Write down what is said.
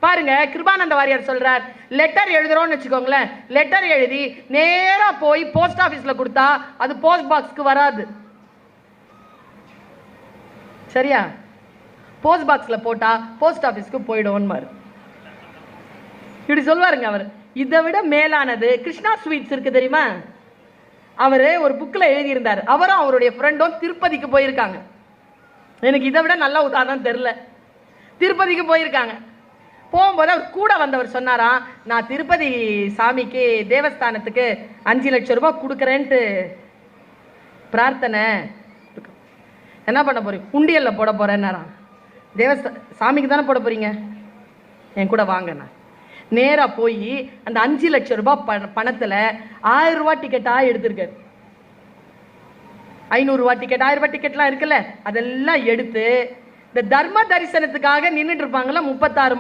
பாருங்க, கிருபானந்த வாரியார் சொல்றார், லெட்டர் எழுதுறோம்னு வச்சுக்கோங்களேன், லெட்டர் எழுதி நேரா போய் போஸ்ட் ஆபீஸ்ல கொடுத்தா அது போஸ்ட் பாக்ஸ்க்கு வராது. சரியா? போஸ்ட் பாக்ஸ்ல போட்டா போஸ்ட் ஆபீஸ்க்கு போயிடும். இப்படி சொல்வாருங்க அவர். இதை விட மேலானது கிருஷ்ணா ஸ்வீட்ஸ் இருக்கு தெரியுமா? அவரு ஒரு புக்ல எழுதியிருந்தார். அவரும் அவருடைய ஃப்ரெண்டும் திருப்பதிக்கு போயிருக்காங்க. எனக்கு இதை விட நல்ல உதாரணம் தெரியல. திருப்பதிக்கு போயிருக்காங்க. போகும்போது அவர் கூட வந்தவர் சொன்னாராம், நான் திருப்பதி சாமிக்கு தேவஸ்தானத்துக்கு 5 லட்சம் ரூபாய் கொடுக்குறேன்ட்டு பிரார்த்தனை. என்ன பண்ண போறீங்க? உண்டியல்ல போட போறேன்னாராம். சாமிக்கு தானே போட போறீங்க, என் கூட வாங்க. நேரா போய் அந்த 5 லட்சம் ரூபாய் பணத்துல 1000 ரூபாய் டிக்கெட்டா எடுத்திருக்காரு. 500 ரூபாய் டிக்கெட், 1000 ரூபாய் டிக்கெட்லாம் இருக்குல்ல, அதெல்லாம் எடுத்து இந்த தர்ம தரிசனத்துக்காக நின்றுட்டு இருப்பாங்கல்ல 36